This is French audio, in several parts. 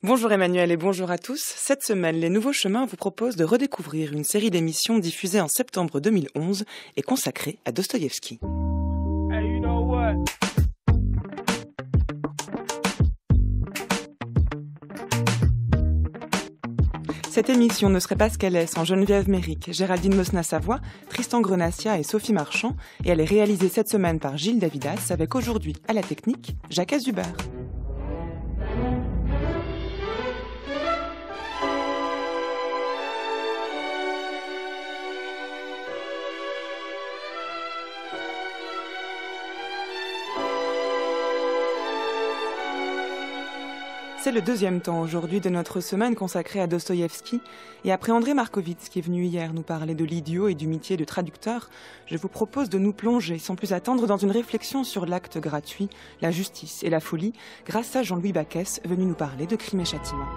Bonjour Emmanuel et bonjour à tous. Cette semaine, Les Nouveaux Chemins vous propose de redécouvrir une série d'émissions diffusée en septembre 2011 et consacrée à Dostoïevski. Hey, you know what? Cette émission ne serait pas ce qu'elle est sans Geneviève Méric, Géraldine Mosna-Savoie, Tristan Grenassia et Sophie Marchand, et elle est réalisée cette semaine par Gilles Davidas avec aujourd'hui à la technique Jacques Azubert. C'est le deuxième temps aujourd'hui de notre semaine consacrée à Dostoïevski. Et après André Markovitz qui est venu hier nous parler de l'idiot et du métier de traducteur, je vous propose de nous plonger sans plus attendre dans une réflexion sur l'acte gratuit, la justice et la folie grâce à Jean-Louis Bacchès venu nous parler de Crime et Châtiment.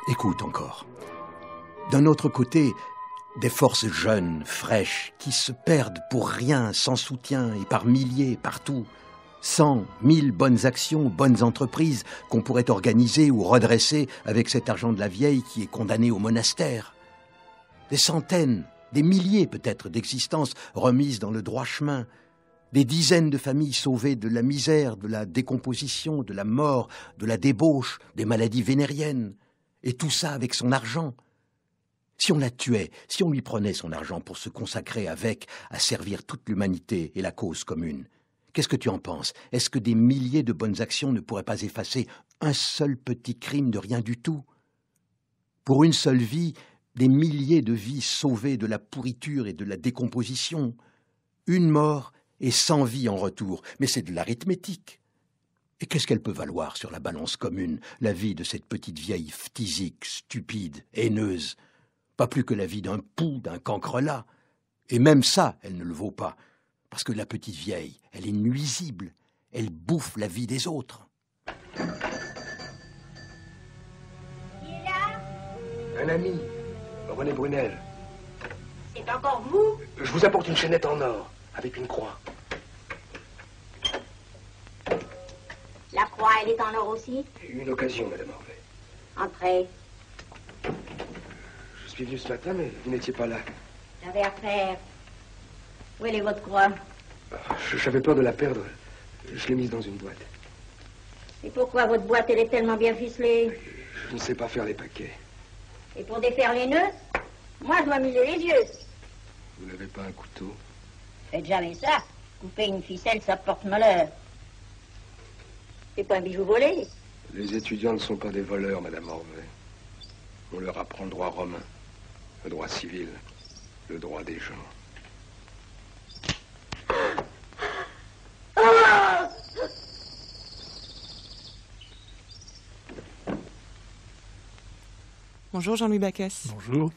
Écoute encore. D'un autre côté, des forces jeunes, fraîches, qui se perdent pour rien, sans soutien et par milliers, partout. 100, 1000 bonnes actions, bonnes entreprises qu'on pourrait organiser ou redresser avec cet argent de la vieille qui est condamné au monastère. Des centaines, des milliers peut-être d'existences remises dans le droit chemin. Des dizaines de familles sauvées de la misère, de la décomposition, de la mort, de la débauche, des maladies vénériennes. Et tout ça avec son argent. Si on la tuait, si on lui prenait son argent pour se consacrer avec à servir toute l'humanité et la cause commune, qu'est-ce que tu en penses? Est-ce que des milliers de bonnes actions ne pourraient pas effacer un seul petit crime de rien du tout? Pour une seule vie, des milliers de vies sauvées de la pourriture et de la décomposition. Une mort et 100 vies en retour, mais c'est de l'arithmétique. Et qu'est-ce qu'elle peut valoir sur la balance commune, la vie de cette petite vieille phthisique, stupide, haineuse? Pas plus que la vie d'un pou, d'un cancrelat. Et même ça, elle ne le vaut pas. Parce que la petite vieille, elle est nuisible. Elle bouffe la vie des autres. Qui est là? Un ami, René Brunel. C'est encore vous? Je vous apporte une chaînette en or, avec une croix. La croix, elle est en or aussi? Une occasion, Madame Orvet. Entrez. Je suis venu ce matin, mais vous n'étiez pas là. J'avais affaire. Où est votre croix? J'avais peur de la perdre. Je l'ai mise dans une boîte. Et pourquoi votre boîte, elle est tellement bien ficelée? Je ne sais pas faire les paquets. Et pour défaire les nœuds? Moi, je dois miser les yeux. Vous n'avez pas un couteau? Faites jamais ça. Couper une ficelle, ça porte malheur. C'est pas un bijou volé. Les étudiants ne sont pas des voleurs, Madame Orvet. On leur apprend le droit romain, le droit civil, le droit des gens. Bonjour Jean-Louis Bacchès. Bonjour.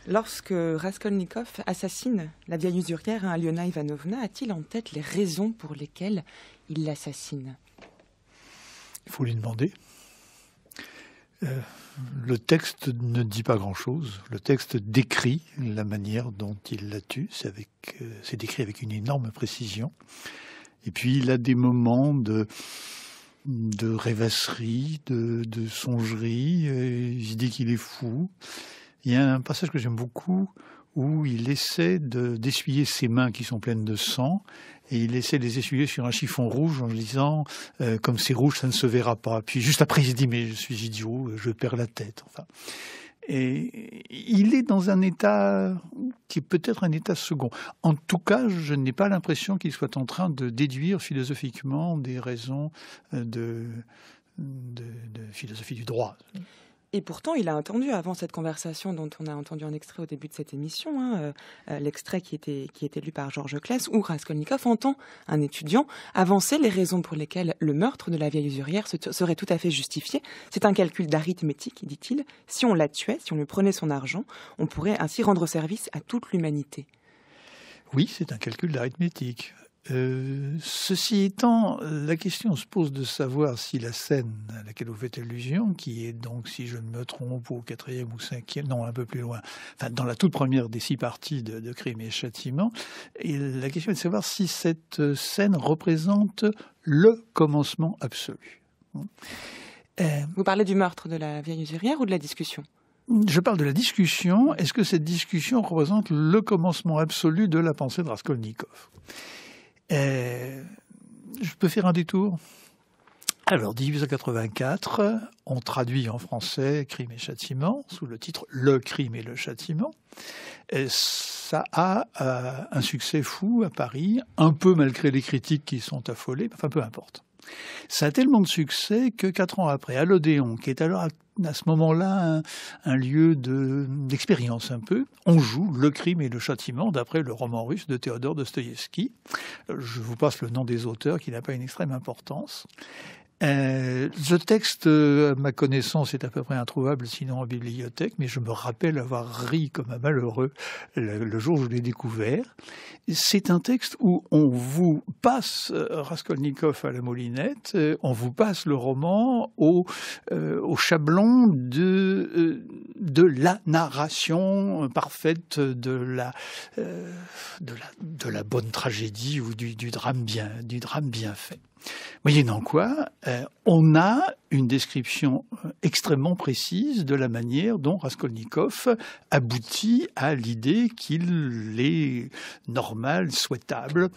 Lorsque Raskolnikov assassine la vieille usurière, Aliona Ivanovna, a-t-il en tête les raisons pour lesquelles il l'assassine? Il faut lui demander. Le texte ne dit pas grand-chose. Le texte décrit la manière dont il la tue. C'est décrit avec une énorme précision. Et puis il a des moments de rêvasserie, de songerie. Il se dit qu'il est fou. Il y a un passage que j'aime beaucoup où il essaie d'essuyer ses mains qui sont pleines de sang, et il essaie de les essuyer sur un chiffon rouge en disant comme c'est rouge, ça ne se verra pas. Puis juste après, il se dit mais je suis idiot, je perds la tête. Enfin, et il est dans un état qui est peut-être un état second. En tout cas, je n'ai pas l'impression qu'il soit en train de déduire philosophiquement des raisons de philosophie du droit. Et pourtant, il a entendu avant cette conversation dont on a entendu un extrait au début de cette émission, l'extrait qui était lu par Georges Claes, où Raskolnikov entend un étudiant avancer les raisons pour lesquelles le meurtre de la vieille usurière serait tout à fait justifié. C'est un calcul d'arithmétique, dit-il. Si on la tuait, si on lui prenait son argent, on pourrait ainsi rendre service à toute l'humanité. Oui, c'est un calcul d'arithmétique. Ceci étant, la question se pose de savoir si la scène à laquelle vous faites allusion, qui est donc, si je ne me trompe, au 4e ou 5e, non, un peu plus loin, enfin, dans la toute première des 6 parties de Crime et Châtiment, et la question est de savoir si cette scène représente le commencement absolu. Vous parlez du meurtre de la vieille usurière ou de la discussion ? Je parle de la discussion. Est-ce que cette discussion représente le commencement absolu de la pensée de Raskolnikov ? Je peux faire un détour ? Alors, 1884, on traduit en français Crime et Châtiment sous le titre Le Crime et le Châtiment. Et ça a un succès fou à Paris, un peu malgré les critiques qui sont affolées, enfin peu importe. Ça a tellement de succès que 4 ans après, à l'Odéon, qui est alors à ce moment-là un lieu d'expérience un peu, on joue Le Crime et le Châtiment d'après le roman russe de Théodore Dostoïevski. Je vous passe le nom des auteurs qui n'a pas une extrême importance. Ce texte, à ma connaissance, est à peu près introuvable, sinon en bibliothèque, mais je me rappelle avoir ri comme un malheureux le jour où je l'ai découvert. C'est un texte où on vous passe Raskolnikov à la moulinette, on vous passe le roman au chablon de la narration parfaite de la bonne tragédie ou du drame bien fait. Moyennant quoi, on a une description extrêmement précise de la manière dont Raskolnikov aboutit à l'idée qu'il est normal, souhaitable,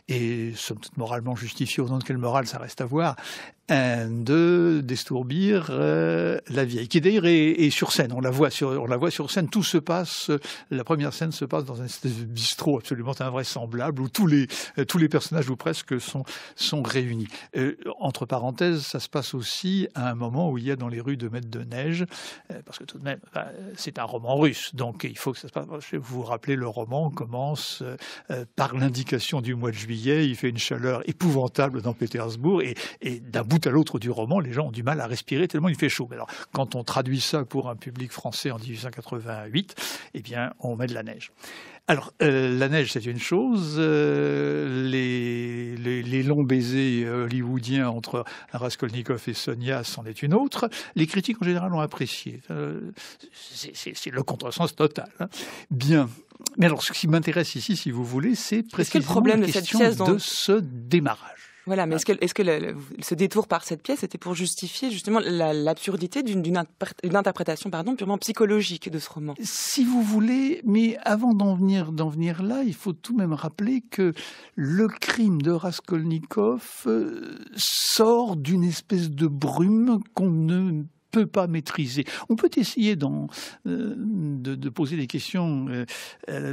et somme toute moralement justifié, au nom de quelle morale ça reste à voir, de d'estourbir la vieille, qui d'ailleurs est sur scène. On la voit sur scène. Tout se passe. La première scène se passe dans un espèce de bistrot absolument invraisemblable où tous les personnages ou presque sont réunis. Entre parenthèses, ça se passe aussi à un moment où il y a dans les rues de Maître de Neige, parce que tout de même, c'est un roman russe, donc il faut que ça se passe. Vous vous rappelez, le roman commence par l'indication du mois de juillet. Il fait une chaleur épouvantable dans Pétersbourg et d'un bout à l'autre du roman, les gens ont du mal à respirer tellement il fait chaud. Alors, quand on traduit ça pour un public français en 1888, eh bien, on met de la neige. Alors, la neige, c'est une chose. Les longs baisers hollywoodiens entre Raskolnikov et Sonia, c'en est une autre. Les critiques, en général, ont apprécié. C'est le contresens total. Hein. Bien. Mais alors, ce qui m'intéresse ici, si vous voulez, c'est précisément la question de ce démarrage. Voilà, mais est-ce que ce détour par cette pièce était pour justifier justement l'absurdité d'une interprétation purement psychologique de ce roman ? Si vous voulez, mais avant d'en venir là, il faut tout de même rappeler que le crime de Raskolnikov sort d'une espèce de brume qu'on ne peut pas maîtriser. On peut essayer de poser des questions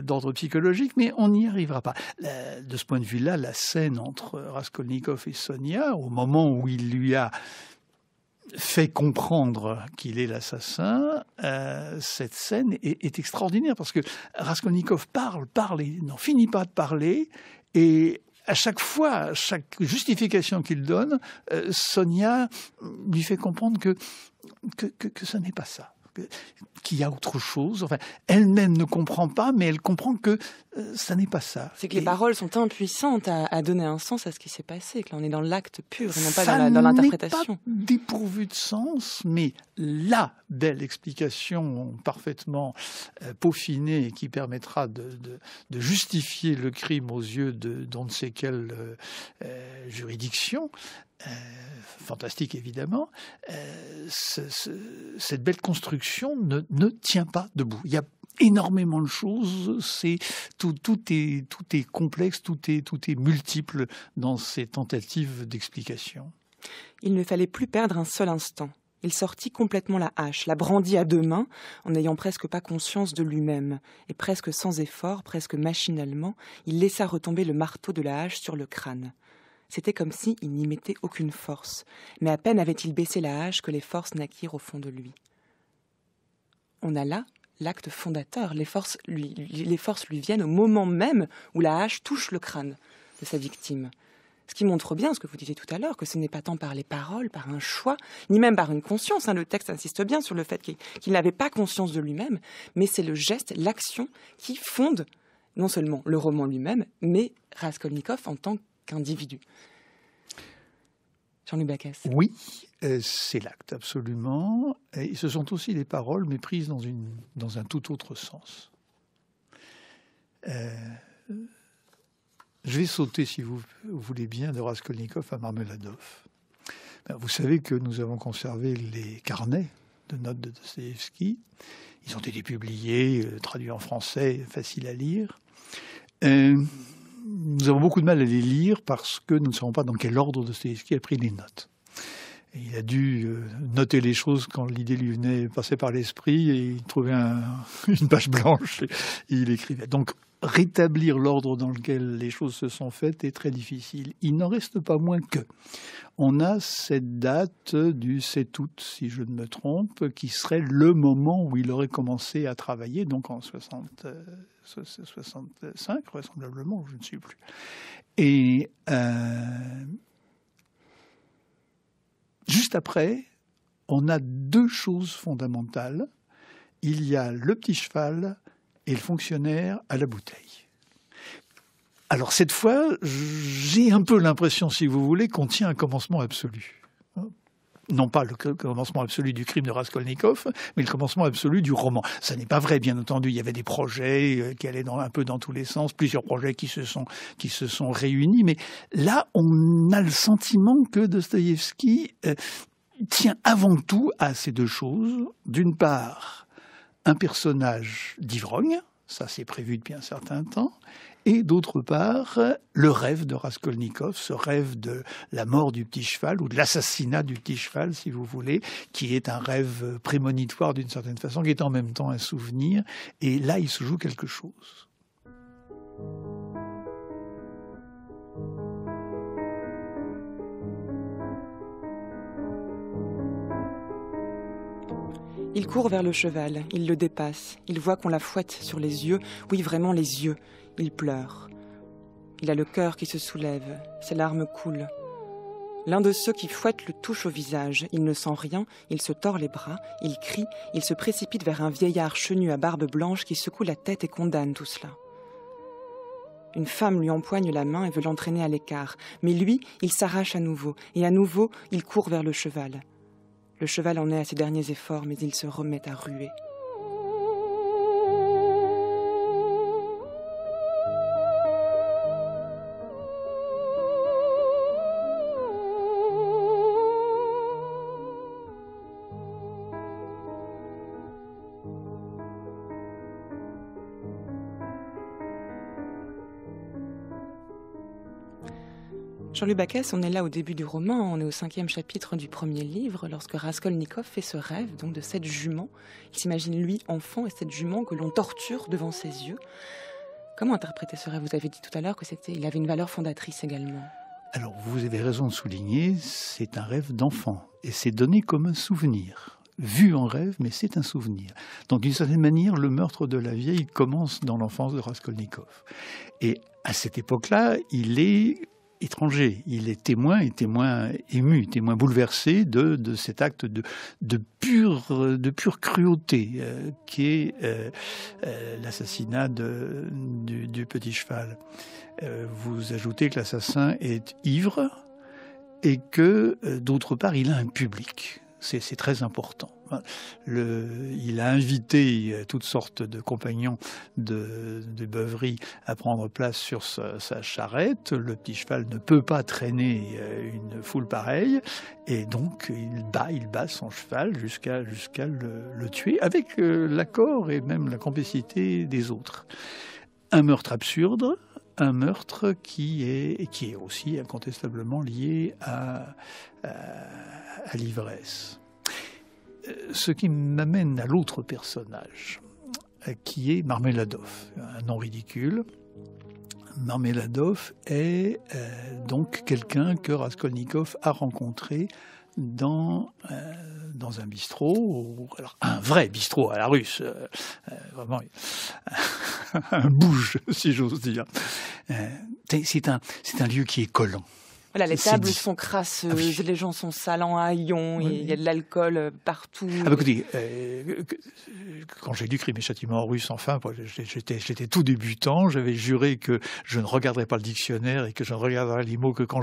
d'ordre psychologique, mais on n'y arrivera pas. De ce point de vue-là, la scène entre Raskolnikov et Sonia, au moment où il lui a fait comprendre qu'il est l'assassin, cette scène est extraordinaire, parce que Raskolnikov parle et n'en finit pas de parler, et à chaque fois, chaque justification qu'il donne, Sonia lui fait comprendre que ce n'est pas ça, qu'il y a autre chose. Enfin, elle-même ne comprend pas, mais elle comprend que ça n'est pas ça. C'est que les paroles sont impuissantes à donner un sens à ce qui s'est passé, que là on est dans l'acte pur et non pas dans l'interprétation. Ça n'est pas dépourvu de sens, mais la belle explication parfaitement peaufinée et qui permettra de justifier le crime aux yeux d'on ne sait quelle juridiction, fantastique évidemment, cette belle construction ne tient pas debout. Il y a énormément de choses, tout est complexe, tout est multiple dans ces tentatives d'explication. Il ne fallait plus perdre un seul instant. Il sortit complètement la hache, la brandit à 2 mains, en n'ayant presque pas conscience de lui-même, et presque sans effort, presque machinalement, il laissa retomber le marteau de la hache sur le crâne. C'était comme s'il n'y mettait aucune force, mais à peine avait-il baissé la hache que les forces naquirent au fond de lui. On a là l'acte fondateur. Les forces lui viennent au moment même où la hache touche le crâne de sa victime. Ce qui montre bien ce que vous disiez tout à l'heure, que ce n'est pas tant par les paroles, par un choix, ni même par une conscience. Le texte insiste bien sur le fait qu'il n'avait pas conscience de lui-même, mais c'est le geste, l'action qui fonde non seulement le roman lui-même, mais Raskolnikov en tant qu'individu. Jean-Louis Bacchès. Oui, c'est l'acte, absolument. Et ce sont aussi les paroles, mais prises dans un tout autre sens. Je vais sauter, si vous voulez bien, de Raskolnikov à Marmeladov. Vous savez que nous avons conservé les carnets de notes de Dostoïevski. Ils ont été publiés, traduits en français, faciles à lire. Nous avons beaucoup de mal à les lire parce que nous ne savons pas dans quel ordre Dostoïevski a pris les notes. Et il a dû noter les choses quand l'idée lui venait passer par l'esprit et il trouvait une page blanche et il écrivait. Donc, rétablir l'ordre dans lequel les choses se sont faites est très difficile. Il n'en reste pas moins que on a cette date du 7 août, si je ne me trompe, qui serait le moment où il aurait commencé à travailler, donc en 65, vraisemblablement, je ne sais plus. Et juste après, on a deux choses fondamentales. Il y a le petit cheval et le fonctionnaire à la bouteille. Alors cette fois, j'ai un peu l'impression, si vous voulez, qu'on tient un commencement absolu. Non pas le commencement absolu du crime de Raskolnikov, mais le commencement absolu du roman. Ça n'est pas vrai, bien entendu. Il y avait des projets qui allaient un peu dans tous les sens, plusieurs projets qui se sont réunis. Mais là, on a le sentiment que Dostoïevski tient avant tout à ces deux choses. D'une part, un personnage d'ivrogne, ça c'est prévu depuis un certain temps, et d'autre part, le rêve de Raskolnikov, ce rêve de la mort du petit cheval, ou de l'assassinat du petit cheval, si vous voulez, qui est un rêve prémonitoire d'une certaine façon, qui est en même temps un souvenir, et là il se joue quelque chose. Il court vers le cheval, il le dépasse, il voit qu'on la fouette sur les yeux, oui vraiment les yeux, il pleure. Il a le cœur qui se soulève, ses larmes coulent. L'un de ceux qui fouettent le touche au visage, il ne sent rien, il se tord les bras, il crie, il se précipite vers un vieillard chenu à barbe blanche qui secoue la tête et condamne tout cela. Une femme lui empoigne la main et veut l'entraîner à l'écart, mais lui, il s'arrache à nouveau, et à nouveau, il court vers le cheval. Le cheval en est à ses derniers efforts, mais il se remet à ruer. Jean-Louis Bacchès, on est là au début du roman, on est au 5e chapitre du premier livre, lorsque Raskolnikov fait ce rêve donc de cette jument. Il s'imagine lui enfant et cette jument que l'on torture devant ses yeux. Comment interpréter ce rêve? Vous avez dit tout à l'heure qu'il avait une valeur fondatrice également. Alors, vous avez raison de souligner, c'est un rêve d'enfant et c'est donné comme un souvenir. Vu en rêve, mais c'est un souvenir. Donc, d'une certaine manière, le meurtre de la vieille commence dans l'enfance de Raskolnikov. Et à cette époque-là, il est étranger. Il est témoin ému, témoin bouleversé de cet acte de pure cruauté qui est l'assassinat du petit cheval. Vous ajoutez que l'assassin est ivre et que, d'autre part, il a un public. C'est très important. Il a invité toutes sortes de compagnons de beuverie à prendre place sur sa charrette. Le petit cheval ne peut pas traîner une foule pareille. Et donc, il bat son cheval jusqu'à le tuer avec l'accord et même la complicité des autres. Un meurtre absurde. Un meurtre qui est aussi incontestablement lié à l'ivresse. Ce qui m'amène à l'autre personnage, qui est Marmeladov, un nom ridicule. Marmeladov est donc quelqu'un que Raskolnikov a rencontré dans un bistrot, alors un vrai bistrot à la russe, vraiment un bouge, si j'ose dire. C'est un lieu qui est collant. Voilà, les C'est tables dit. sont crasseuses, Ah oui. les gens sont sales en haillons, Oui, il y a de l'alcool partout. Ah bah écoutez, quand j'ai lu Crime et Châtiment russe, enfin, j'étais tout débutant, j'avais juré que je ne regarderais pas le dictionnaire et que je ne regarderais les mots que quand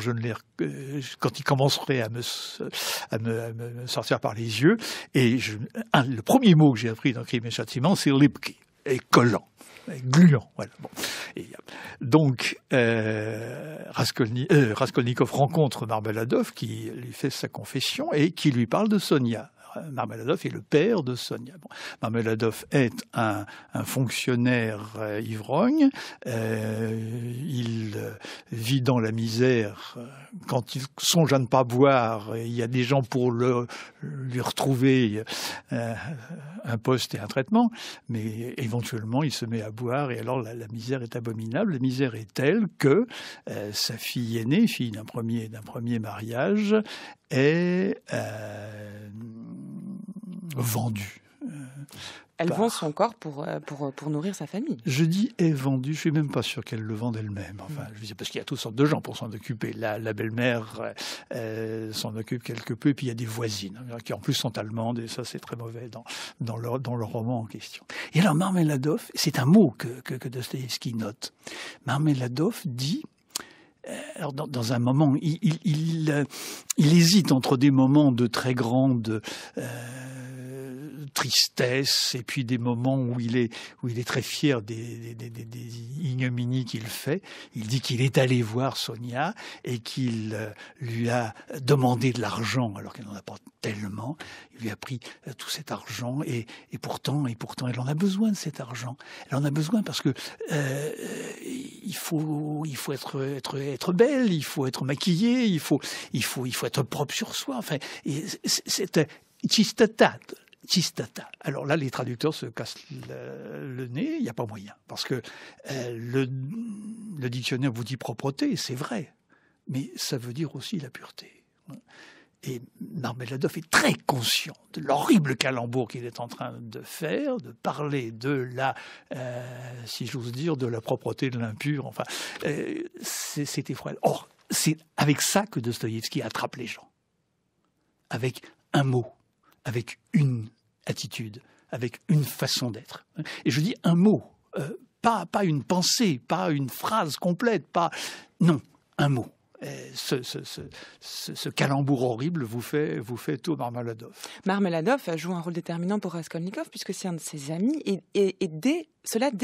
quand ils commenceraient à me sortir par les yeux. Et le premier mot que j'ai appris dans Crime et Châtiment, c'est lipki, et collant. Gluant, voilà. Bon. Et, donc, Raskolnikov rencontre Marmeladov qui lui fait sa confession et qui lui parle de Sonia. Marmeladov est le père de Sonia. Bon. Marmeladov est un fonctionnaire ivrogne. Il vit dans la misère. Quand il songe à ne pas boire, il y a des gens pour lui retrouver un poste et un traitement, mais éventuellement il se met à boire et alors la misère est abominable. La misère est telle que sa fille aînée, fille d'un premier mariage, est vendue. Elle vend son corps pour nourrir sa famille. Je dis est vendue, je suis même pas sûr qu'elle le vende elle-même. Enfin, je veux dire, parce qu'il y a toutes sortes de gens pour s'en occuper. La belle-mère s'en occupe quelque peu, et puis il y a des voisines qui en plus sont allemandes, et ça c'est très mauvais dans le roman en question. Et alors Marmeladov, c'est un mot que Dostoïevski note. Marmeladov dit. Alors dans un moment, il hésite entre des moments de très grande tristesse et puis des moments où il est très fier des ignominies qu'il fait. Il dit qu'il est allé voir Sonia et qu'il lui a demandé de l'argent alors qu'elle n'en a pas tellement. Il lui a pris tout cet argent et pourtant elle en a besoin de cet argent. Elle en a besoin parce que il faut être belle, il faut être maquillée, il faut être propre sur soi. Enfin, c'est chistata. Alors là, les traducteurs se cassent le nez, il n'y a pas moyen. Parce que le dictionnaire vous dit propreté, c'est vrai, mais ça veut dire aussi la pureté. Et Marmeladov est très conscient de l'horrible calembour qu'il est en train de faire, de parler de si j'ose dire, de la propreté de l'impur. Enfin, c'est effroyable. Or, c'est avec ça que Dostoïevski attrape les gens. Avec un mot, avec une attitude, avec une façon d'être. Et je dis un mot, pas une pensée, pas une phrase complète, non, un mot. Ce calembour horrible vous fait tout Marmeladov. Marmeladov joue un rôle déterminant pour Raskolnikov puisque c'est un de ses amis et dès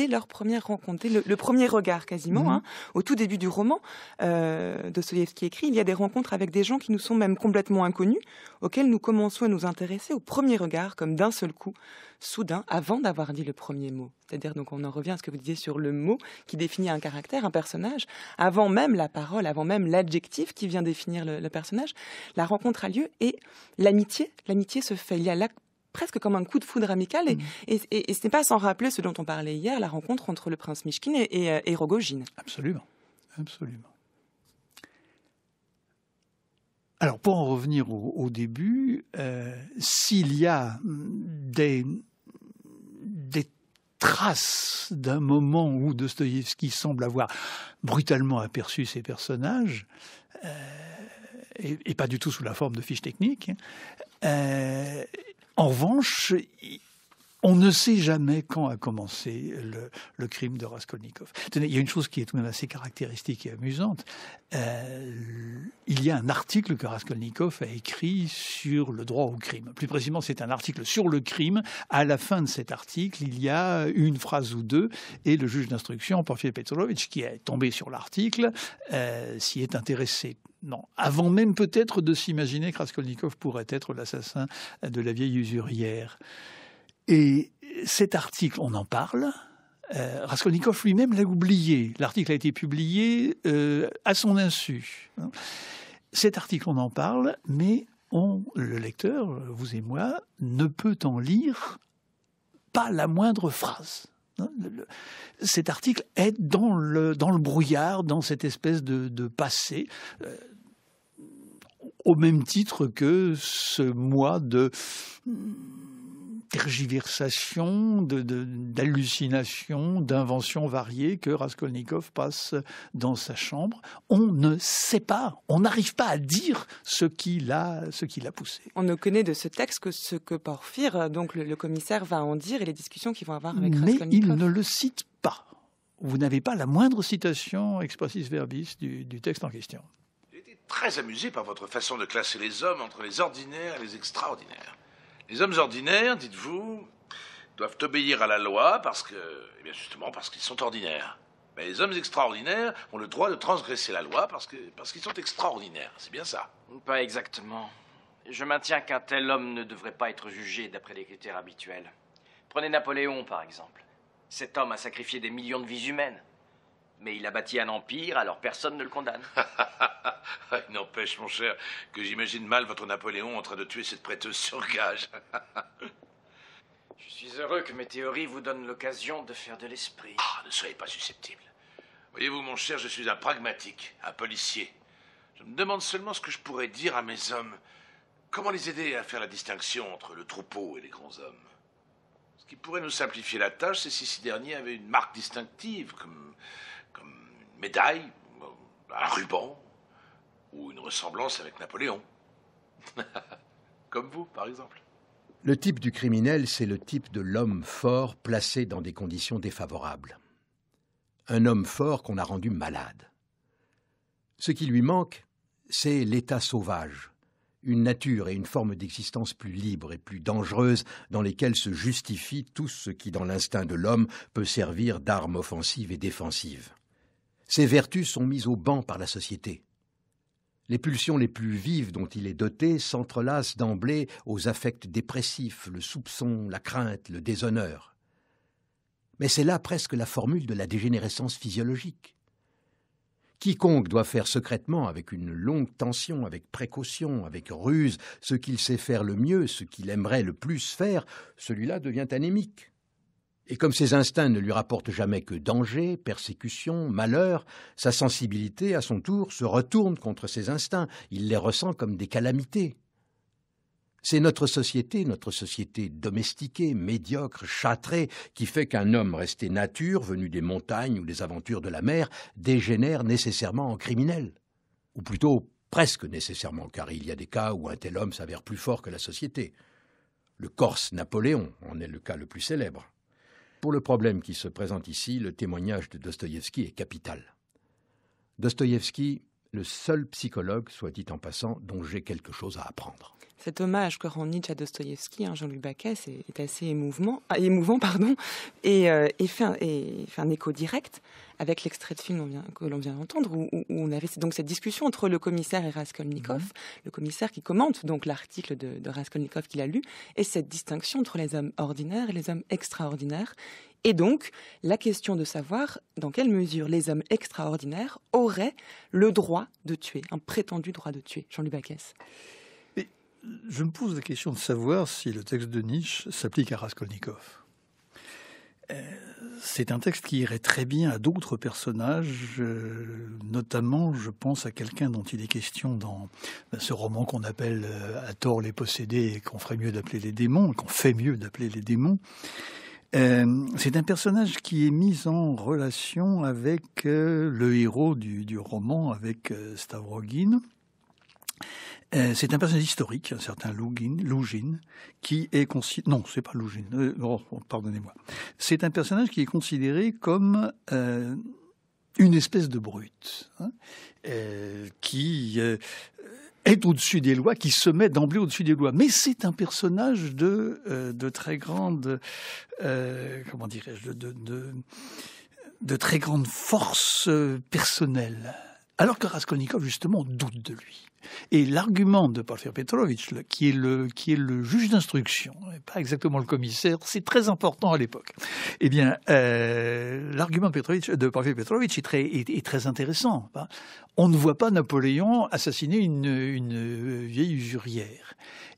leur première rencontre, le premier regard quasiment, au tout début du roman, Dostoïevski écrit, il y a des rencontres avec des gens qui nous sont même complètement inconnus, auxquels nous commençons à nous intéresser au premier regard, comme d'un seul coup, soudain, avant d'avoir dit le premier mot. C'est-à-dire, donc on en revient à ce que vous disiez sur le mot qui définit un caractère, un personnage, avant même la parole, avant même l'adjectif qui vient définir le personnage, la rencontre a lieu et l'amitié se fait. Il y a là presque comme un coup de foudre amical et ce n'est pas sans rappeler ce dont on parlait hier, la rencontre entre le prince Mychkine et Rogojine. Absolument. Alors, pour en revenir au début, s'il y a des traces d'un moment où Dostoïevski semble avoir brutalement aperçu ces personnages, et pas du tout sous la forme de fiches techniques, en revanche, on ne sait jamais quand a commencé le crime de Raskolnikov. Tenez, il y a une chose qui est tout de même assez caractéristique et amusante. Il y a un article que Raskolnikov a écrit sur le droit au crime. Plus précisément, c'est un article sur le crime. À la fin de cet article, il y a une phrase ou deux, et le juge d'instruction, Porfiry Petrovitch, qui est tombé sur l'article, s'y est intéressé. Non, avant même peut-être de s'imaginer que Raskolnikov pourrait être l'assassin de la vieille usurière. Et cet article, on en parle. Raskolnikov lui-même l'a oublié. L'article a été publié à son insu. Cet article, on en parle, mais le lecteur, vous et moi, ne peut en lire pas la moindre phrase. Cet article est dans le brouillard, dans cette espèce de passé, au même titre que ce mois de tergiversations, d'hallucinations, d'inventions variées que Raskolnikov passe dans sa chambre. On ne sait pas, on n'arrive pas à dire ce qui l'a poussé. On ne connaît de ce texte que ce que Porphyre, donc le commissaire, va en dire et les discussions qu'il va avoir avec Raskolnikov. Mais il ne le cite pas. Vous n'avez pas la moindre citation expressis verbis du texte en question. J'ai été très amusé par votre façon de classer les hommes entre les ordinaires et les extraordinaires. Les hommes ordinaires, dites-vous, doivent obéir à la loi parce qu'ils sont ordinaires. Mais les hommes extraordinaires ont le droit de transgresser la loi parce qu'ils sont extraordinaires. C'est bien ça. Pas exactement. Je maintiens qu'un tel homme ne devrait pas être jugé d'après les critères habituels. Prenez Napoléon, par exemple. Cet homme a sacrifié des millions de vies humaines. Mais il a bâti un empire, alors personne ne le condamne. Il n'empêche, mon cher, que j'imagine mal votre Napoléon en train de tuer cette prêteuse sur gage. Je suis heureux que mes théories vous donnent l'occasion de faire de l'esprit. Ah, ne soyez pas susceptible. Voyez-vous, mon cher, je suis un pragmatique, un policier. Je me demande seulement ce que je pourrais dire à mes hommes. Comment les aider à faire la distinction entre le troupeau et les grands hommes? Ce qui pourrait nous simplifier la tâche, c'est si ces derniers avaient une marque distinctive, comme une médaille, un ruban, ou une ressemblance avec Napoléon. Comme vous, par exemple. Le type du criminel, c'est le type de l'homme fort placé dans des conditions défavorables. Un homme fort qu'on a rendu malade. Ce qui lui manque, c'est l'état sauvage, une nature et une forme d'existence plus libre et plus dangereuse dans lesquelles se justifie tout ce qui, dans l'instinct de l'homme, peut servir d'arme offensive et défensive. Ces vertus sont mises au ban par la société. Les pulsions les plus vives dont il est doté s'entrelacent d'emblée aux affects dépressifs, le soupçon, la crainte, le déshonneur. Mais c'est là presque la formule de la dégénérescence physiologique. Quiconque doit faire secrètement, avec une longue tension, avec précaution, avec ruse, ce qu'il sait faire le mieux, ce qu'il aimerait le plus faire, celui-là devient anémique. Et comme ses instincts ne lui rapportent jamais que danger, persécution, malheur, sa sensibilité, à son tour, se retourne contre ses instincts. Il les ressent comme des calamités. C'est notre société domestiquée, médiocre, châtrée, qui fait qu'un homme resté nature, venu des montagnes ou des aventures de la mer, dégénère nécessairement en criminel. Ou plutôt, presque nécessairement, car il y a des cas où un tel homme s'avère plus fort que la société. Le Corse Napoléon en est le cas le plus célèbre. Pour le problème qui se présente ici, le témoignage de Dostoïevski est capital. Dostoïevski, le seul psychologue, soit dit en passant, dont j'ai quelque chose à apprendre. Cet hommage que rend Nietzsche à Dostoïevski, Jean-Luc Baquès, est assez émouvant, et fait un écho direct avec l'extrait de film que l'on vient d'entendre, où on avait donc cette discussion entre le commissaire et Raskolnikov, le commissaire qui commente donc l'article de Raskolnikov qu'il a lu, et cette distinction entre les hommes ordinaires et les hommes extraordinaires. Et donc, la question de savoir dans quelle mesure les hommes extraordinaires auraient le droit de tuer, un prétendu droit de tuer. Jean-Luc Baquès. Je me pose la question de savoir si le texte de Nietzsche s'applique à Raskolnikov. C'est un texte qui irait très bien à d'autres personnages, notamment, je pense à quelqu'un dont il est question dans ce roman qu'on appelle à tort les possédés et qu'on ferait mieux d'appeler les démons, qu'on fait mieux d'appeler les démons. C'est un personnage qui est mis en relation avec le héros du roman, avec Stavrogin. C'est un personnage historique, un certain Lougine, qui est considéré... Non, c'est pas Lougine, pardonnez-moi. C'est un personnage qui est considéré comme une espèce de brute, qui est au-dessus des lois, qui se met d'emblée au-dessus des lois. Mais c'est un personnage de très grande... comment dirais-je de très grande force personnelle. Alors que Raskolnikov, justement, doute de lui. Et l'argument de Porphyre Petrovitch, qui est le juge d'instruction, et pas exactement le commissaire, c'est très important à l'époque. Eh bien, l'argument de Porphyre Petrovitch est très intéressant. On ne voit pas Napoléon assassiner une vieille usurière.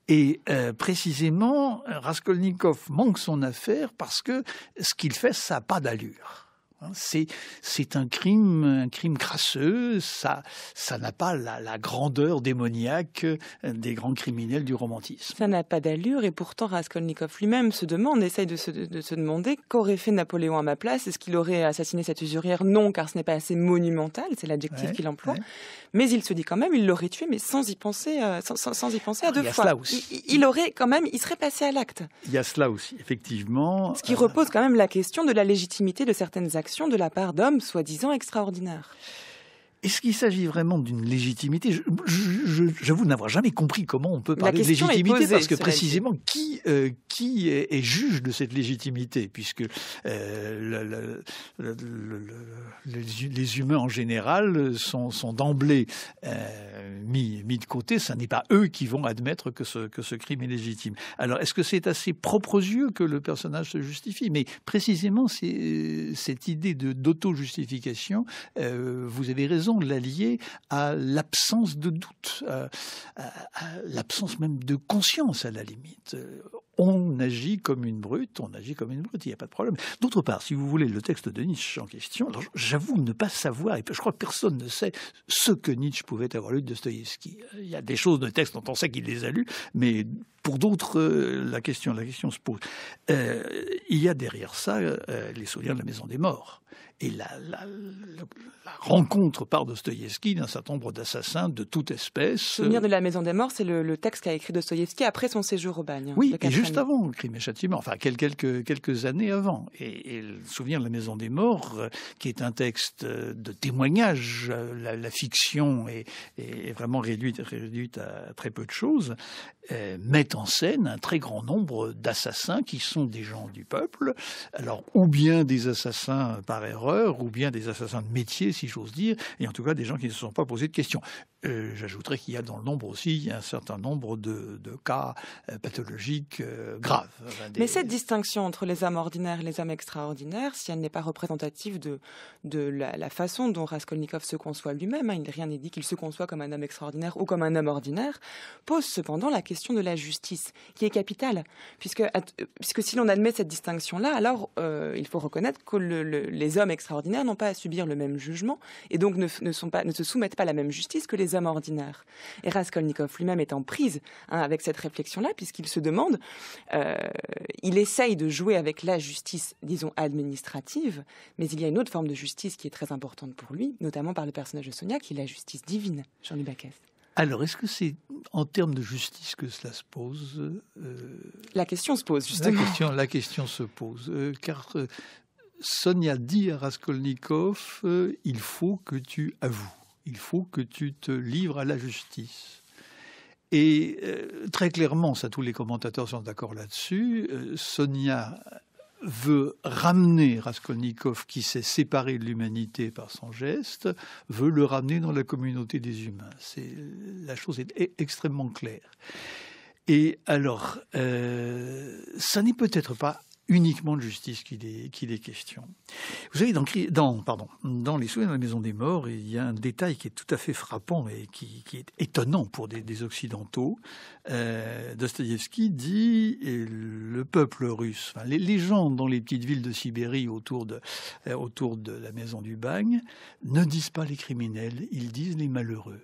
Et précisément, Raskolnikov manque son affaire parce que ce qu'il fait, ça n'a pas d'allure. C'est un crime crasseux, ça n'a pas la grandeur démoniaque des grands criminels du romantisme. Ça n'a pas d'allure, et pourtant Raskolnikov lui-même essaye de se demander qu'aurait fait Napoléon à ma place. Est-ce qu'il aurait assassiné cette usurière? Non, car ce n'est pas assez monumental, c'est l'adjectif qu'il emploie. Ouais. Mais il se dit quand même, il l'aurait tué, mais sans y penser à deux fois. Il serait passé à l'acte. Il y a cela aussi, effectivement. Ce qui repose quand même la question de la légitimité de certaines actions de la part d'hommes soi-disant extraordinaires. Est-ce qu'il s'agit vraiment d'une légitimité? J'avoue n'avoir jamais compris comment on peut parler de légitimité, parce que précisément, qui est juge de cette légitimité, puisque les humains en général sont d'emblée mis de côté. Ce n'est pas eux qui vont admettre que ce crime est légitime. Alors, est-ce que c'est à ses propres yeux que le personnage se justifie? Mais précisément, c'est cette idée d'auto-justification, vous avez raison, de l'allier à l'absence de doute, à l'absence même de conscience à la limite. On agit comme une brute, il n'y a pas de problème. D'autre part, si vous voulez, le texte de Nietzsche en question, alors j'avoue ne pas savoir, et je crois que personne ne sait ce que Nietzsche pouvait avoir lu de Dostoïevski. Il y a des choses de texte dont on sait qu'il les a lus, mais pour d'autres, la question se pose. Il y a derrière ça les souvenirs de la Maison des Morts. Et la rencontre par Dostoïevski d'un certain nombre d'assassins de toute espèce. Souvenir de la Maison des Morts, c'est le texte qu'a écrit Dostoïevski après son séjour au bagne. Oui, et juste avant Crime et Châtiment, enfin quelques années avant. Et le Souvenir de la Maison des Morts, qui est un texte de témoignage, la fiction est vraiment réduite à très peu de choses, met en scène un très grand nombre d'assassins qui sont des gens du peuple. Alors, ou bien des assassins par erreur, ou bien des assassins de métier, si j'ose dire, et en tout cas des gens qui ne se sont pas posés de questions. J'ajouterais qu'il y a dans le nombre aussi un certain nombre de cas pathologiques graves. Mais cette distinction entre les hommes ordinaires et les hommes extraordinaires, si elle n'est pas représentative de la façon dont Raskolnikov se conçoit lui-même, rien n'est dit qu'il se conçoit comme un homme extraordinaire ou comme un homme ordinaire, pose cependant la question de la justice, qui est capitale. Puisque si l'on admet cette distinction-là, alors il faut reconnaître que les hommes extraordinaires n'ont pas à subir le même jugement, et donc ne se soumettent pas à la même justice que les hommes ordinaires. Et Raskolnikov lui-même est en prise avec cette réflexion-là, puisqu'il se demande, il essaye de jouer avec la justice, disons, administrative, mais il y a une autre forme de justice qui est très importante pour lui, notamment par le personnage de Sonia, qui est la justice divine, Jean-Louis Baquès. Alors, est-ce que c'est en termes de justice que cela se pose? La question se pose, justement. La question se pose, car Sonia dit à Raskolnikov, il faut que tu avoues. Il faut que tu te livres à la justice. Et très clairement, ça, tous les commentateurs sont d'accord là-dessus, Sonia veut ramener Raskolnikov, qui s'est séparé de l'humanité par son geste, veut le ramener dans la communauté des humains. La chose est extrêmement claire. Et alors, ça n'est peut-être pas uniquement de justice qu'il est question. Vous savez, dans les Souvenirs de la Maison des Morts, il y a un détail qui est tout à fait frappant et qui est étonnant pour des Occidentaux. Dostoïevski dit le peuple russe, enfin, les gens dans les petites villes de Sibérie autour de la Maison du Bagne ne disent pas les criminels, ils disent les malheureux.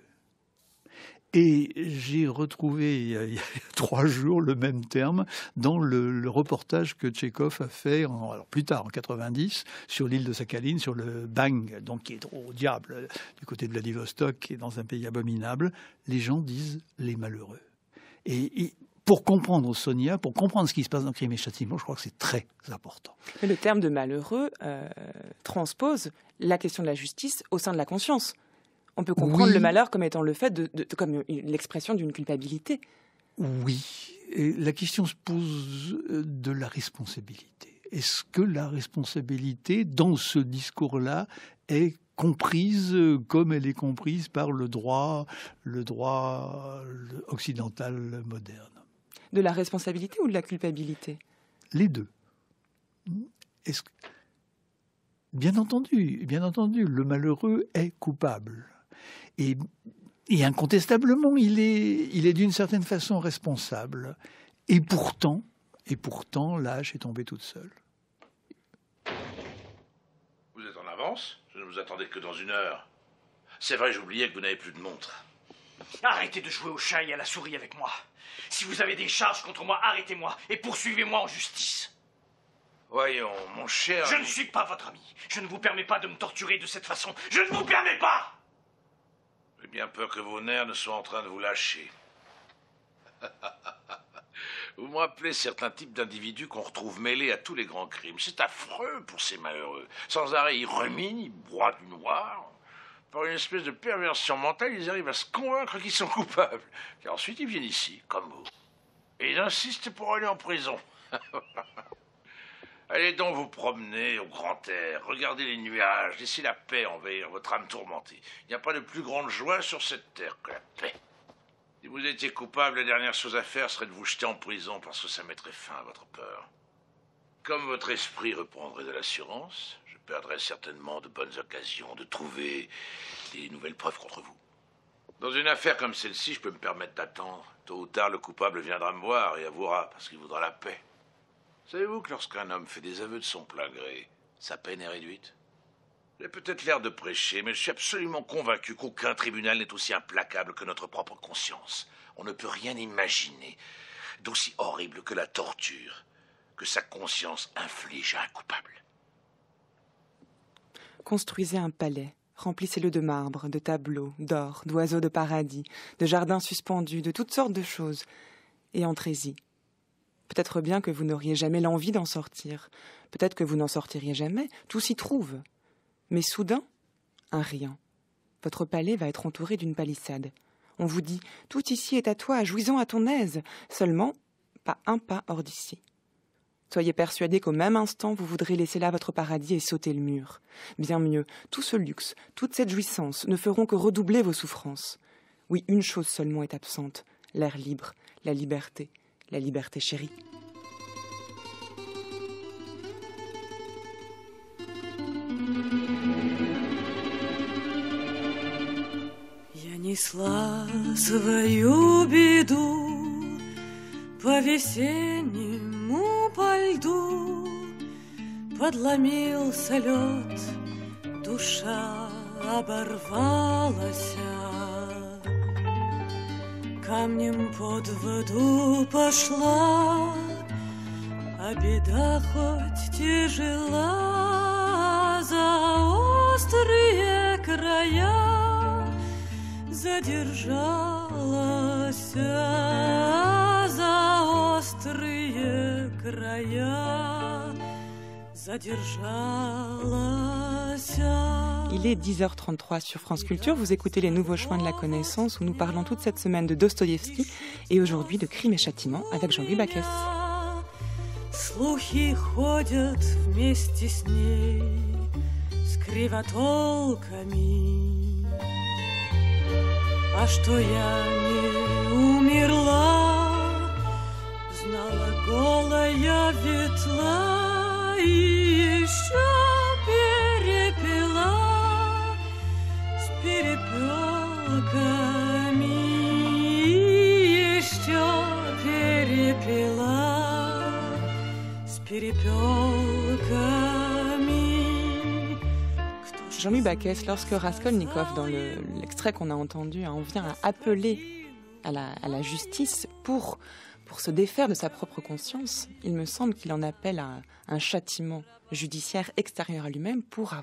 Et j'ai retrouvé il y a 3 jours le même terme dans le reportage que Tchekhov a fait plus tard, en 90, sur l'île de Sakhaline, sur le Bagne, donc qui est au diable du côté de Vladivostok, qui est dans un pays abominable. Les gens disent les malheureux. Et pour comprendre Sonia, pour comprendre ce qui se passe dans Crime et Châtiment, je crois que c'est très important. Mais le terme de malheureux transpose la question de la justice au sein de la conscience. On peut comprendre le malheur comme étant le fait comme l'expression d'une culpabilité. Oui, et la question se pose de la responsabilité. Est-ce que la responsabilité, dans ce discours-là, est comprise comme elle est comprise par le droit occidental moderne? De la responsabilité ou de la culpabilité? Les deux. Bien entendu, le malheureux est coupable. Et incontestablement, il est d'une certaine façon responsable. Et pourtant, la hache est tombée toute seule. Vous d'avance? Je ne vous attendais que dans 1 heure. C'est vrai, j'oubliais que vous n'avez plus de montre. Arrêtez de jouer au chat et à la souris avec moi. Si vous avez des charges contre moi, arrêtez-moi et poursuivez-moi en justice. Voyons, mon cher... Je ne suis pas votre ami. Je ne vous permets pas de me torturer de cette façon. Je ne vous permets pas! J'ai bien peur que vos nerfs ne soient en train de vous lâcher. Vous me rappelez certains types d'individus qu'on retrouve mêlés à tous les grands crimes. C'est affreux pour ces malheureux. Sans arrêt, ils reminent, ils broient du noir. Par une espèce de perversion mentale, ils arrivent à se convaincre qu'ils sont coupables. Et ensuite, ils viennent ici, comme vous. Et ils insistent pour aller en prison. Allez donc vous promener au grand air, regardez les nuages, laissez la paix envahir votre âme tourmentée. Il n'y a pas de plus grande joie sur cette terre que la paix. Si vous étiez coupable, la dernière chose à faire serait de vous jeter en prison parce que ça mettrait fin à votre peur. Comme votre esprit reprendrait de l'assurance, je perdrais certainement de bonnes occasions de trouver des nouvelles preuves contre vous. Dans une affaire comme celle-ci, je peux me permettre d'attendre. Tôt ou tard, le coupable viendra me voir et avouera parce qu'il voudra la paix. Savez-vous que lorsqu'un homme fait des aveux de son plein gré, sa peine est réduite? J'ai peut-être l'air de prêcher, mais je suis absolument convaincu qu'aucun tribunal n'est aussi implacable que notre propre conscience. On ne peut rien imaginer d'aussi horrible que la torture que sa conscience inflige à un coupable. Construisez un palais, remplissez-le de marbre, de tableaux, d'or, d'oiseaux de paradis, de jardins suspendus, de toutes sortes de choses, et entrez-y. Peut-être bien que vous n'auriez jamais l'envie d'en sortir, peut-être que vous n'en sortiriez jamais, tout s'y trouve. Mais soudain, un rien. Votre palais va être entouré d'une palissade. On vous dit « Tout ici est à toi, jouis-en à ton aise !» Seulement, pas un pas hors d'ici. Soyez persuadé qu'au même instant, vous voudrez laisser là votre paradis et sauter le mur. Bien mieux, tout ce luxe, toute cette jouissance ne feront que redoubler vos souffrances. Oui, une chose seulement est absente, l'air libre, la liberté chérie. Несла свою беду по весеннему по льду, подломился лед, душа оборвалась, камнем под воду пошла, а беда хоть тяжела, за острые края задержалась, за острые края задержалась. Il est 10h33 sur France Culture. Vous écoutez Les Nouveaux Chemins de la Connaissance où nous parlons toute cette semaine de Dostoïevski et aujourd'hui de Crime et Châtiment avec Jean-Louis Bacchès. Слухи ходят вместе с ней, с кривотолками. А что я не умерла, знала голая ветла и еще перепела с перепелками, еще перепела с перепелками. Jean-Louis Bacchès, lorsque Raskolnikov, dans l'extrait qu'on a entendu, en vient à appeler à la justice pour se défaire de sa propre conscience, il me semble qu'il en appelle à un châtiment judiciaire extérieur à lui-même pour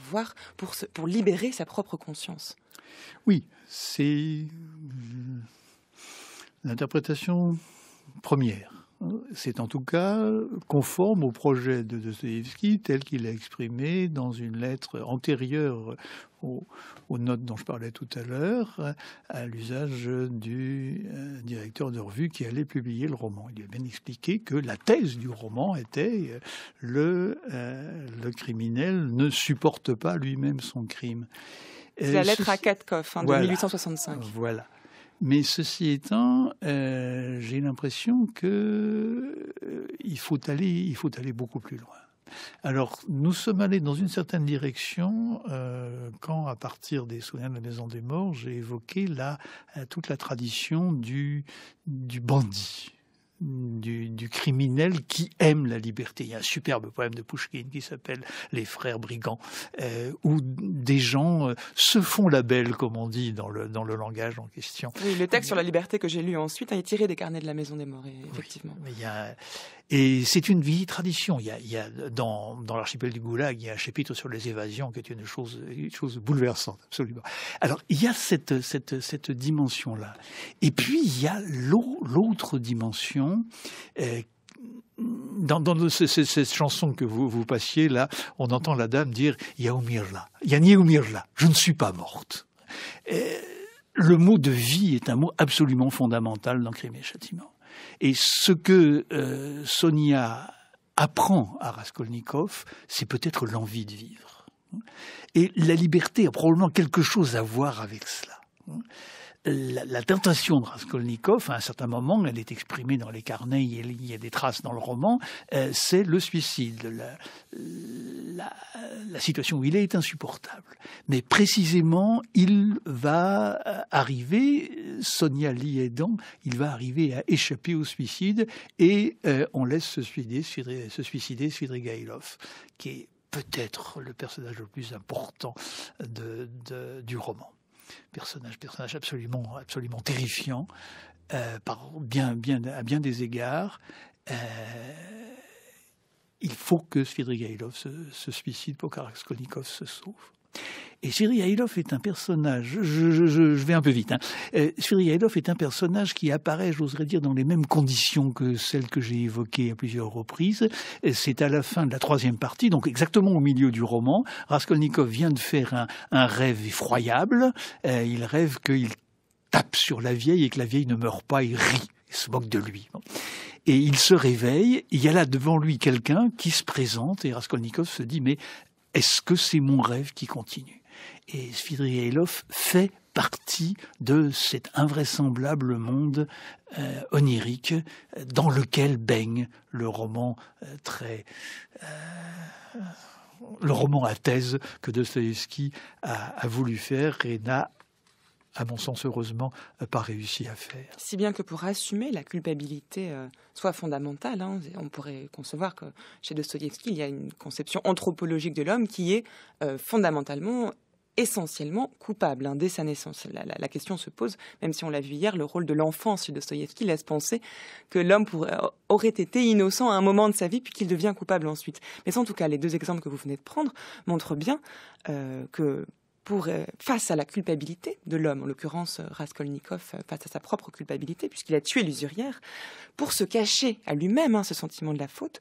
libérer sa propre conscience. Oui, c'est l'interprétation première. C'est en tout cas conforme au projet de Dostoïevski tel qu'il l'a exprimé dans une lettre antérieure aux notes dont je parlais tout à l'heure, à l'usage du directeur de revue qui allait publier le roman. Il a bien expliqué que la thèse du roman était le criminel ne supporte pas lui-même son crime. C'est la lettre à Katkov de 1865. Voilà. Mais ceci étant, j'ai l'impression que il faut aller beaucoup plus loin. Alors, nous sommes allés dans une certaine direction quand, à partir des Souvenirs de la Maison des Morts, j'ai évoqué toute la tradition du bandit, du du criminel qui aime la liberté. Il y a un superbe poème de Pouchkine qui s'appelle « Les frères brigands », où des gens se font la belle, comme on dit dans le langage en question. Oui, le texte sur la liberté que j'ai lu ensuite est tiré des carnets de la Maison des Morts, effectivement. Oui, et c'est une vieille tradition. Il y a dans l'archipel du Goulag, il y a un chapitre sur les évasions qui est une chose bouleversante, absolument. Alors, il y a cette dimension-là. Et puis, il y a l'autre dimension. Dans cette chanson que vous passiez, là, on entend la dame dire « Yaumirla, Yaniumirla, je ne suis pas morte ». Le mot de vie est un mot absolument fondamental dans Crime et Châtiment. Et ce que Sonia apprend à Raskolnikov, c'est peut-être l'envie de vivre. Et la liberté a probablement quelque chose à voir avec cela. La tentation de Raskolnikov, à un certain moment, elle est exprimée dans les carnets, il y a des traces dans le roman, c'est le suicide. La situation où il est insupportable. Mais précisément, il va arriver, Sonia l'y aidant, il va arriver à échapper au suicide et on laisse se suicider Svidrigaïlov, qui est peut-être le personnage le plus important du roman. Personnage absolument terrifiant, à bien des égards. Il faut que Svidrigaïlov se suicide pour que Raskolnikov se sauve. Et Svidrigaïlov est un personnage, je vais un peu vite, Svidrigaïlov est un personnage qui apparaît, j'oserais dire, dans les mêmes conditions que celles que j'ai évoquées à plusieurs reprises. C'est à la fin de la 3e partie, donc exactement au milieu du roman. Raskolnikov vient de faire un rêve effroyable. Il rêve qu'il tape sur la vieille et que la vieille ne meurt pas, il rit, il se moque de lui. Et il se réveille, il y a là devant lui quelqu'un qui se présente et Raskolnikov se dit « mais est-ce que c'est mon rêve qui continue ?» Et Svidrigaïlov fait partie de cet invraisemblable monde onirique dans lequel baigne le roman le roman à thèse que Dostoïevski a voulu faire et n'a, à mon sens, heureusement, pas réussi à faire. Si bien que pour assumer la culpabilité soit fondamentale, on pourrait concevoir que chez Dostoïevski, il y a une conception anthropologique de l'homme qui est fondamentalement, essentiellement coupable. Dès sa naissance, la question se pose, même si on l'a vu hier, le rôle de l'enfant chez Dostoïevski laisse penser que l'homme aurait été innocent à un moment de sa vie, puis qu'il devient coupable ensuite. Mais en tout cas, les 2 exemples que vous venez de prendre montrent bien que face à la culpabilité de l'homme, en l'occurrence Raskolnikov face à sa propre culpabilité, puisqu'il a tué l'usurière, pour se cacher à lui-même ce sentiment de la faute,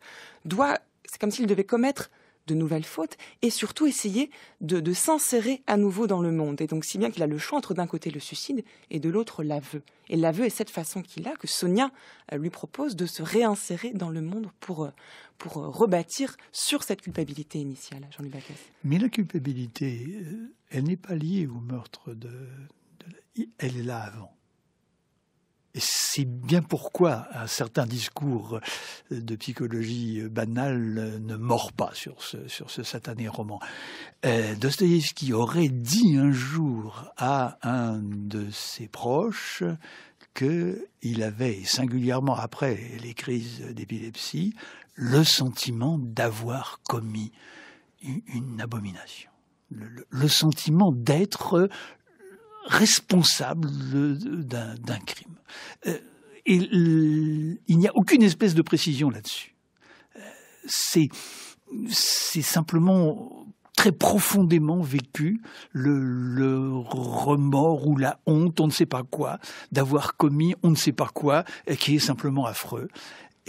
c'est comme s'il devait commettre de nouvelles fautes et surtout essayer de s'insérer à nouveau dans le monde. Et donc si bien qu'il a le choix entre d'un côté le suicide et de l'autre l'aveu. Et l'aveu est cette façon qu'il a, que Sonia lui propose de se réinsérer dans le monde pour rebâtir sur cette culpabilité initiale. Jean-Louis Bacchès. Mais la culpabilité, elle n'est pas liée au meurtre elle est là avant. Et c'est bien pourquoi un certain discours de psychologie banale ne mord pas sur ce satané roman. Dostoïevski aurait dit un jour à un de ses proches qu'il avait, singulièrement après les crises d'épilepsie, le sentiment d'avoir commis une abomination. Le sentiment d'être responsable d'un crime. Il n'y a aucune espèce de précision là-dessus. C'est simplement très profondément vécu le remords ou la honte, on ne sait pas quoi, d'avoir commis on ne sait pas quoi, qui est simplement affreux.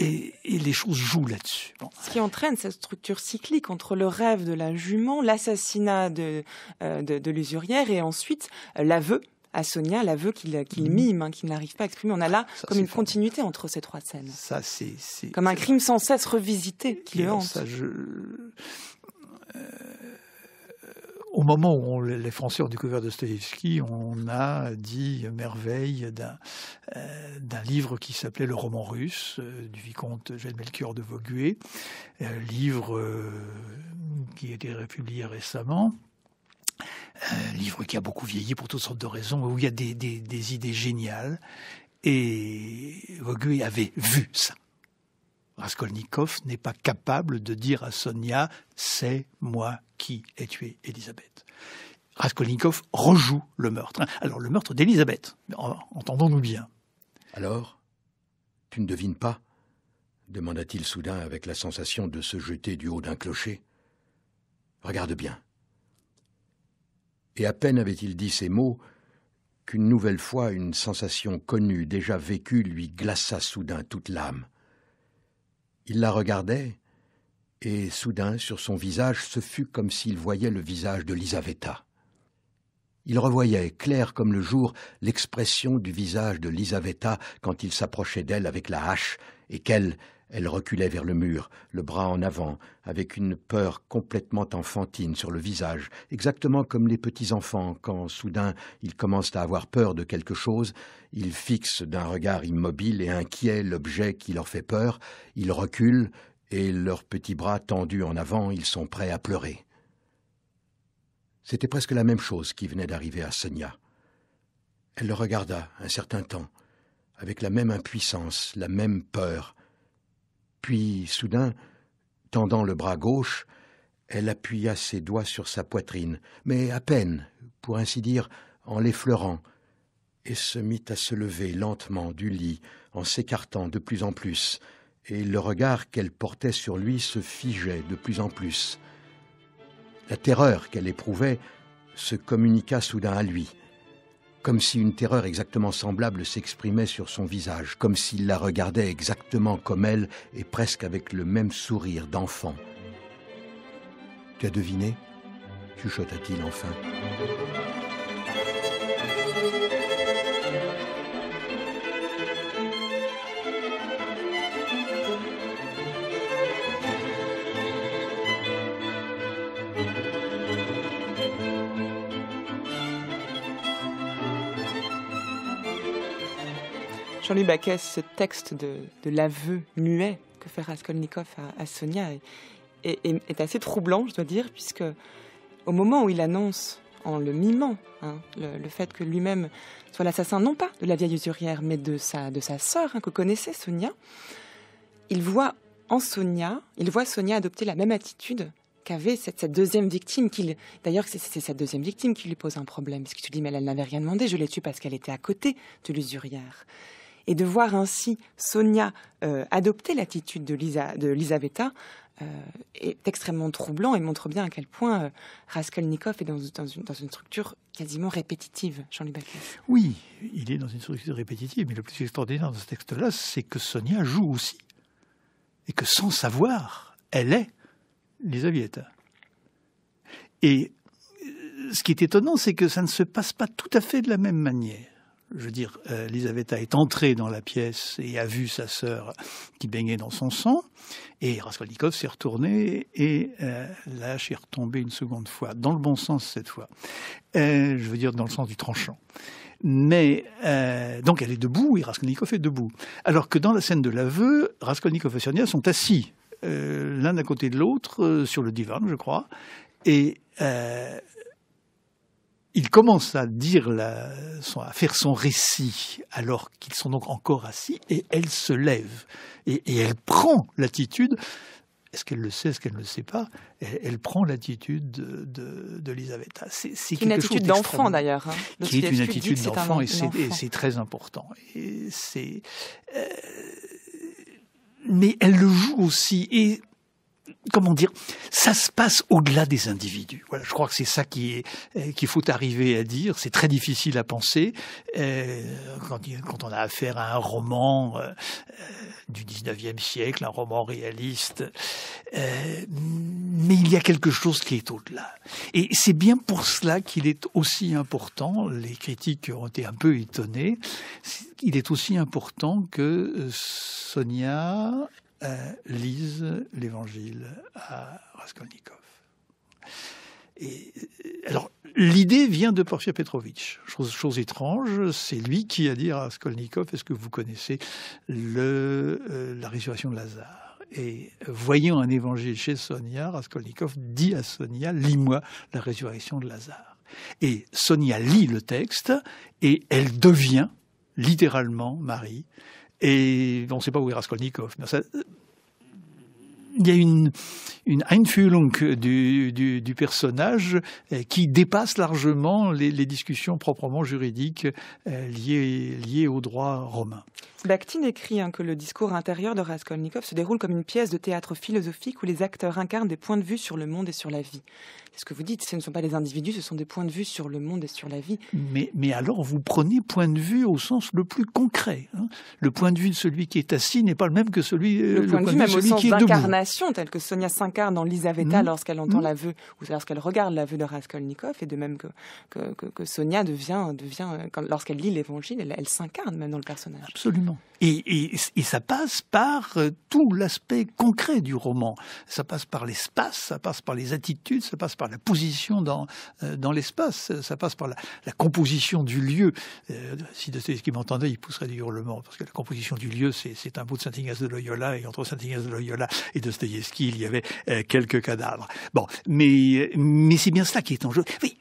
Et les choses jouent là-dessus. Bon. Ce qui entraîne cette structure cyclique entre le rêve de la jument, l'assassinat de l'usurière et ensuite l'aveu à Sonia, l'aveu qu'il mime, qu'il n'arrive pas à exprimer. On a là comme une continuité entre ces 3 scènes. Ça, c'est comme un crime sans cesse revisité qui le hante. Ça, au moment où les Français ont découvert Dostoïevski, on a dit merveille d'un livre qui s'appelait Le roman russe, du vicomte Eugène Melchior de Vogüé, livre qui a été republié récemment, livre qui a beaucoup vieilli pour toutes sortes de raisons, où il y a des idées géniales, et Vogüé avait vu ça. Raskolnikov n'est pas capable de dire à Sonia « c'est moi qui ai tué Elisabeth ». Raskolnikov rejoue le meurtre. Alors, le meurtre d'Elisabeth, entendons-nous bien. Alors, tu ne devines pas ? Demanda-t-il soudain avec la sensation de se jeter du haut d'un clocher. Regarde bien. Et à peine avait-il dit ces mots qu'une nouvelle fois une sensation connue, déjà vécue, lui glaça soudain toute l'âme. Il la regardait, et soudain, sur son visage, ce fut comme s'il voyait le visage de Lizaveta. Il revoyait, clair comme le jour, l'expression du visage de Lizaveta quand il s'approchait d'elle avec la hache et qu'elle reculait vers le mur, le bras en avant, avec une peur complètement enfantine sur le visage, exactement comme les petits-enfants, quand soudain ils commencent à avoir peur de quelque chose, ils fixent d'un regard immobile et inquiet l'objet qui leur fait peur, ils reculent et leurs petits bras tendus en avant, ils sont prêts à pleurer. C'était presque la même chose qui venait d'arriver à Sonia. Elle le regarda un certain temps, avec la même impuissance, la même peur. Puis, soudain, tendant le bras gauche, elle appuya ses doigts sur sa poitrine, mais à peine, pour ainsi dire, en l'effleurant, et se mit à se lever lentement du lit, en s'écartant de plus en plus, et le regard qu'elle portait sur lui se figeait de plus en plus. La terreur qu'elle éprouvait se communiqua soudain à lui, comme si une terreur exactement semblable s'exprimait sur son visage, comme s'il la regardait exactement comme elle et presque avec le même sourire d'enfant. « Tu as deviné ?» chuchota-t-il enfin. Jean-Louis Baquet, ce texte de l'aveu muet que fait Raskolnikov à Sonia est assez troublant, je dois dire, puisque au moment où il annonce, en le mimant, le fait que lui-même soit l'assassin, non pas de la vieille usurière, mais de sa sœur, que connaissait Sonia, il voit Sonia adopter la même attitude qu'avait cette deuxième victime. D'ailleurs, c'est cette deuxième victime qui lui pose un problème, parce que tu dis, mais elle n'avait rien demandé, je l'ai tuée parce qu'elle était à côté de l'usurière. Et de voir ainsi Sonia adopter l'attitude de Lizaveta est extrêmement troublant et montre bien à quel point Raskolnikov est dans une structure quasiment répétitive, Jean-Louis Baquet. Oui, il est dans une structure répétitive, mais le plus extraordinaire dans ce texte-là, c'est que Sonia joue aussi. Et que sans savoir, elle est Lizaveta. Et ce qui est étonnant, c'est que ça ne se passe pas tout à fait de la même manière. Je veux dire, Lizaveta est entrée dans la pièce et a vu sa sœur qui baignait dans son sang, et Raskolnikov s'est retourné et la hache est retombée une seconde fois, dans le bon sens cette fois. Je veux dire dans le sens du tranchant. Mais donc elle est debout et Raskolnikov est debout. Alors que dans la scène de l'aveu, Raskolnikov et Sonia sont assis l'un à côté de l'autre sur le divan, je crois, et il commence à à faire son récit alors qu'ils sont donc encore assis, et elle se lève et elle prend l'attitude. Est-ce qu'elle le sait, est-ce qu'elle ne le sait pas? Elle prend l'attitude de Lizaveta. C'est une attitude d'enfant d'ailleurs. Qui est une attitude d'enfant, et c'est très important. Mais elle le joue aussi, et comment dire, ça se passe au-delà des individus. Voilà, je crois que c'est ça qu'il faut arriver à dire. C'est très difficile à penser quand on a affaire à un roman du 19e siècle, un roman réaliste. Mais il y a quelque chose qui est au-delà. Et c'est bien pour cela qu'il est aussi important, les critiques ont été un peu étonnés, il est aussi important que Sonia lise l'Évangile à Raskolnikov. Et alors, l'idée vient de Porfir Petrovitch. Chose étrange, c'est lui qui a dit à Raskolnikov, est-ce que vous connaissez la résurrection de Lazare? Et voyant un évangile chez Sonia, Raskolnikov dit à Sonia, lis-moi la résurrection de Lazare. Et Sonia lit le texte, et elle devient littéralement Marie. Et on ne sait pas où est Raskolnikov. Mais il y a une Einfühlung du personnage qui dépasse largement les discussions proprement juridiques liées au droit romain. Bakhtin écrit que le discours intérieur de Raskolnikov se déroule comme une pièce de théâtre philosophique où les acteurs incarnent des points de vue sur le monde et sur la vie. C'est ce que vous dites, ce ne sont pas des individus, ce sont des points de vue sur le monde et sur la vie. Mais alors vous prenez point de vue au sens le plus concret. Le point de vue de celui qui est assis n'est pas le même que le point de vue même de celui au sens qui est debout. D'incarnation, tel que Sonia s'incarne dans Lisaveta lorsqu'elle entend l'aveu, ou lorsqu'elle regarde l'aveu de Raskolnikov, et de même que Sonia devient lorsqu'elle lit l'Évangile, elle s'incarne même dans le personnage. Absolument. Et ça passe par tout l'aspect concret du roman. Ça passe par l'espace, ça passe par les attitudes, ça passe par la position dans l'espace, ça passe par la composition du lieu. Si Dostoïevski m'entendait, il pousserait du hurlement, parce que la composition du lieu, c'est un bout de Saint-Ignace de Loyola, et entre Saint-Ignace de Loyola et Dostoïevski, il y avait quelques cadavres. Bon, mais c'est bien cela qui est en jeu. Oui.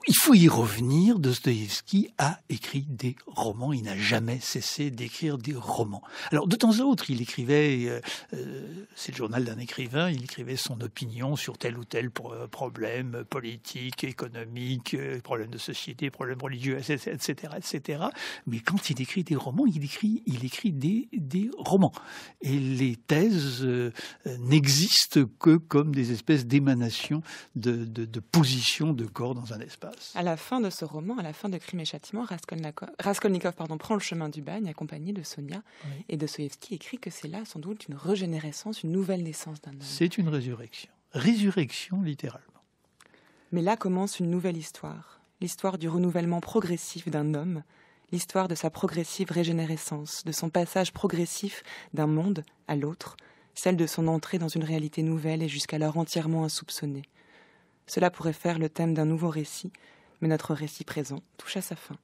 Il faut y revenir, Dostoïevski a écrit des romans, il n'a jamais cessé d'écrire des romans. Alors de temps à autre, il écrivait, c'est le journal d'un écrivain, il écrivait son opinion sur tel ou tel problème politique, économique, problème de société, problème religieux, etc., etc. Mais quand il écrit des romans, il écrit des romans. Et les thèses n'existent que comme des espèces d'émanations de positions de corps dans un espace. À la fin de ce roman, à la fin de Crime et Châtiment, Raskolnikov prend le chemin du bagne accompagné de Sonia. Oui. Et Dostoïevski écrit que c'est là sans doute une régénérescence, une nouvelle naissance d'un homme. C'est une résurrection. Résurrection littéralement. Mais là commence une nouvelle histoire. L'histoire du renouvellement progressif d'un homme. L'histoire de sa progressive régénérescence, de son passage progressif d'un monde à l'autre. Celle de son entrée dans une réalité nouvelle et jusqu'alors entièrement insoupçonnée. Cela pourrait faire le thème d'un nouveau récit, mais notre récit présent touche à sa fin.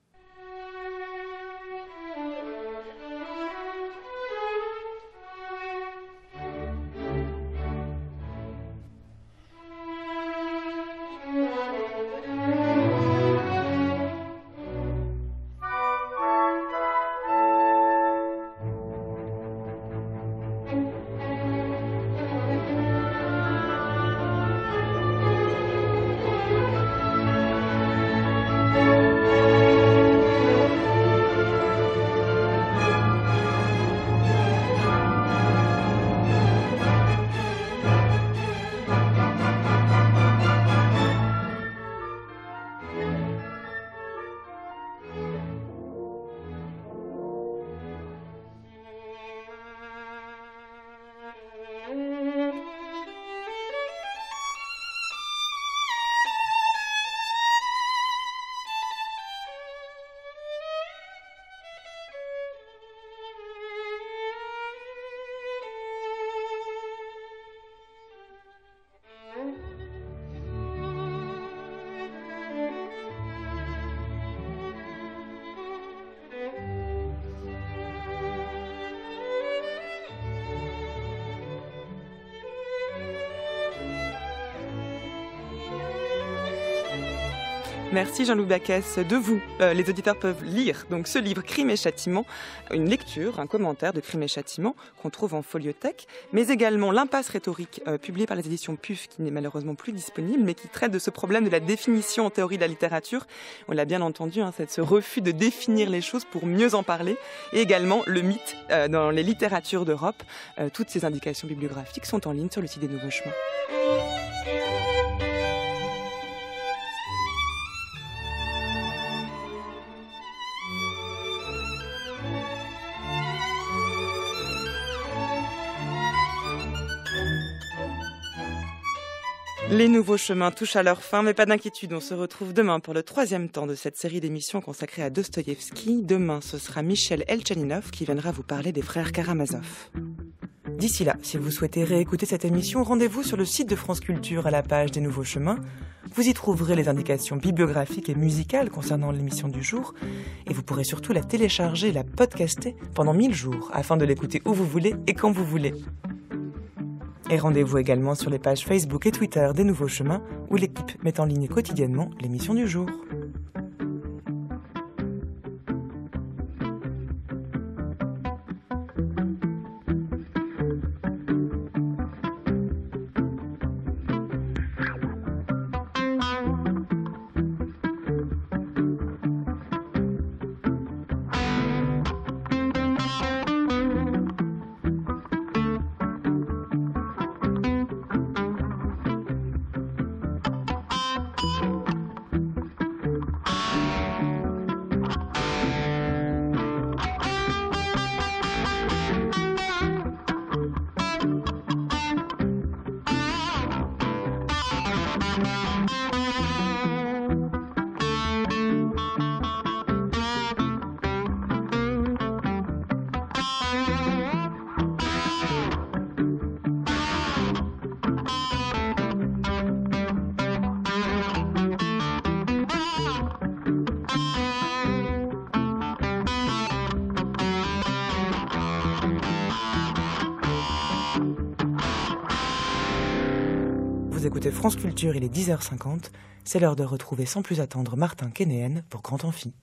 Merci Jean-Loup Baquès. De vous, les auditeurs peuvent lire donc ce livre Crime et Châtiment, une lecture, un commentaire de Crime et Châtiment qu'on trouve en foliothèque, mais également L'impasse rhétorique, publié par les éditions PUF, qui n'est malheureusement plus disponible, mais qui traite de ce problème de la définition en théorie de la littérature. On l'a bien entendu, c'est ce refus de définir les choses pour mieux en parler, et également le mythe dans les littératures d'Europe. Toutes ces indications bibliographiques sont en ligne sur le site des Nouveaux Chemins. Les Nouveaux Chemins touchent à leur fin, mais pas d'inquiétude, on se retrouve demain pour le 3e temps de cette série d'émissions consacrée à Dostoïevski. Demain, ce sera Michel Elchaninov qui viendra vous parler des frères Karamazov. D'ici là, si vous souhaitez réécouter cette émission, rendez-vous sur le site de France Culture à la page des Nouveaux Chemins. Vous y trouverez les indications bibliographiques et musicales concernant l'émission du jour, et vous pourrez surtout la télécharger et la podcaster pendant 1000 jours, afin de l'écouter où vous voulez et quand vous voulez. Et rendez-vous également sur les pages Facebook et Twitter des Nouveaux Chemins, où l'équipe met en ligne quotidiennement l'émission du jour. Vous écoutez France Culture, il est 10h50. C'est l'heure de retrouver sans plus attendre Martin Kénéen pour Grand Amphi.